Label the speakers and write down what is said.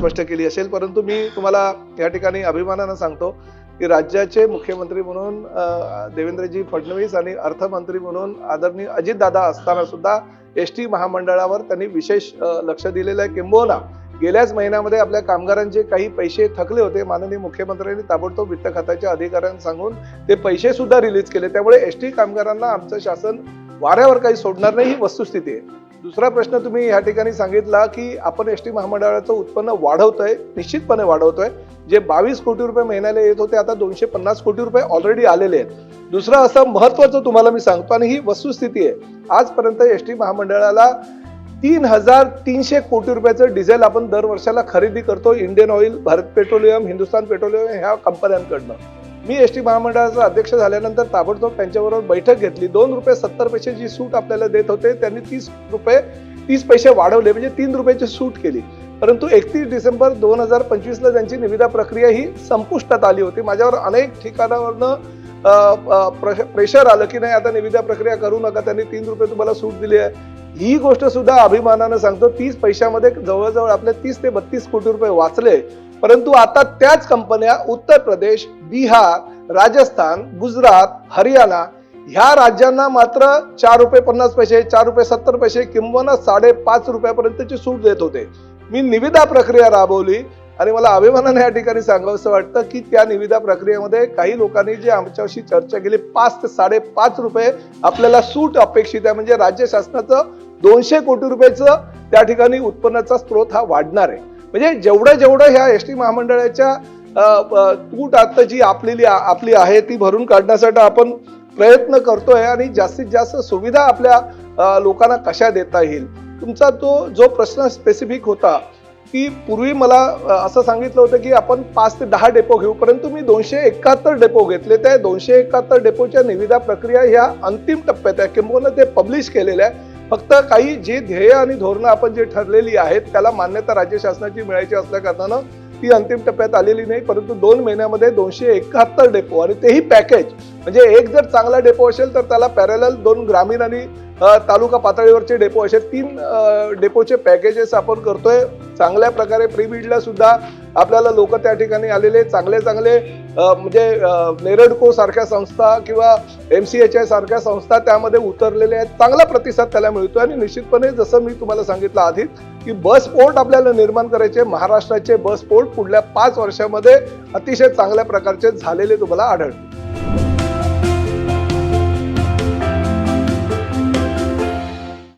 Speaker 1: स्पष्ट केली असेल, परंतु मी तुम्हाला या ठिकाणी अभिमानानं सांगतो की राज्याचे मुख्यमंत्री म्हणून देवेंद्रजी फडणवीस आणि अर्थमंत्री म्हणून आदरणीय अजितदादा असताना सुद्धा एसटी महामंडळावर त्यांनी विशेष लक्ष दिलेलं आहे। किंबहुना गेल्याच महिन्यामध्ये आपल्या कामगारांचे काही पैसे थकले होते, माननीय मुख्यमंत्र्यांनी ताबडतोब वित्त खात्याच्या अधिकाऱ्यांना सांगून ते पैसे सुद्धा रिलीज केले। त्यामुळे एसटी कामगारांना आमचं शासन वाऱ्यावर काही सोडणार नाही, ही वस्तुस्थिती आहे। दुसरा प्रश्न तुम्ही या ठिकाणी सांगितला की आपण एसटी महामंडळाचं उत्पन्न वाढवतोय, निश्चितपणे वाढवतोय। जे 22 कोटी रुपये महिन्याला येत होते आता 250 कोटी रुपये ऑलरेडी आलेले आहेत। दुसरं असं महत्त्वाचं तुम्हाला मी सांगतो आणि ही वस्तुस्थिती आहे, आजपर्यंत एसटी महामंडळाला 3,300 कोटी रुपयाचं डिझेल आपण दर वर्षाला खरेदी करतो Indian oil, Bharat petroleum, Hindustan petroleum ह्या कंपन्यांकडनं। मी एसटी महामंडळाचा अध्यक्ष झाल्यानंतर ताबडतोब त्यांच्याबरोबर बैठक घेतली। 2 रुपये 70 पैसे जी सूट आपल्याला देत होते त्यांनी 30 पैसे वाढवले, म्हणजे 3 रुपयाची सूट केली। परंतु 31 डिसेंबर 2025 ला त्यांची निविदा प्रक्रिया ही संपुष्टात आली होती। माझ्यावर अनेक ठिकाणावरनं प्रेशर आलं की नाही आता निविदा प्रक्रिया करू नका, त्यांनी 3 रुपये तुम्हाला सूट दिली आहे। ही गोष्ट सुद्धा अभिमानानं सांगतो, 30 पैशामध्ये जवळजवळ आपले 30 ते 32 कोटी रुपये वाचले। परंतु आता त्याच कंपन्या उत्तर प्रदेश, बिहार, राजस्थान, गुजरात, हरियाणा ह्या राज्यांना मात्र 4 रुपये 50 पैसे, 4 रुपये 70 पैसे किंवा 5.5 रुपयापर्यंतची सूट देत होते। मी निविदा प्रक्रिया राबवली आणि मला अभिमानाने या ठिकाणी सांगावंसं वाटतं की त्या निविदा प्रक्रियेमध्ये काही लोकांनी जे आमच्याशी चर्चा केली 5 ते 5.5 रुपये आपल्याला सूट अपेक्षित आहे, म्हणजे राज्य शासनाचं 200 कोटी रुपयाचं त्या ठिकाणी उत्पन्नाचा स्रोत हा वाढणार आहे। म्हणजे जेवढं ह्या एसटी महामंडळाच्या तूट आता जी आपली आहे ती भरून काढण्यासाठी आपण प्रयत्न करतोय आणि जास्तीत जास्त सुविधा आपल्या लोकांना कशा देता येईल। तुमचा तो जो प्रश्न स्पेसिफिक होता की पूर्वी मला असं सांगितलं होतं की आपण 5 ते 10 डेपो घेऊ, परंतु मी 271 डेपो घेतले। त्या 271 डेपोच्या निविदा प्रक्रिया ह्या अंतिम टप्प्यात आहे, किंबहुना ते पब्लिश केलेलं आहे। फक्त काही जे ध्येय आणि धोरणं आपण जे ठरलेली आहेत त्याला मान्यता राज्य शासनाची मिळायची असल्या कारणानं ती अंतिम टप्प्यात आलेली नाही, परंतु 2 महिन्यामध्ये 271 डेपो आणि तेही पॅकेज, म्हणजे एक जर चांगला डेपो असेल तर त्याला पॅरलल 2 ग्रामीण आणि तालुका पातळीवरचे डेपो असे 3 डेपोचे पॅकेजेस आपण करतोय। चांगल्या प्रकारे प्रीबिडला सुद्धा आपल्याला लोक त्या ठिकाणी आलेले चांगले म्हणजे नेरडको सारख्या संस्था किंवा MCHI सारख्या संस्था त्यामध्ये उतरलेल्या आहेत। चांगला प्रतिसाद त्याला मिळतोय आणि निश्चितपणे जसं मी तुम्हाला सांगितलं आधी की बस पोर्ट आपल्याला निर्माण करायचे, महाराष्ट्राचे बस पोर्ट पुढल्या 5 वर्षामध्ये अतिशय चांगल्या प्रकारचे झालेले तुम्हाला आढळतील।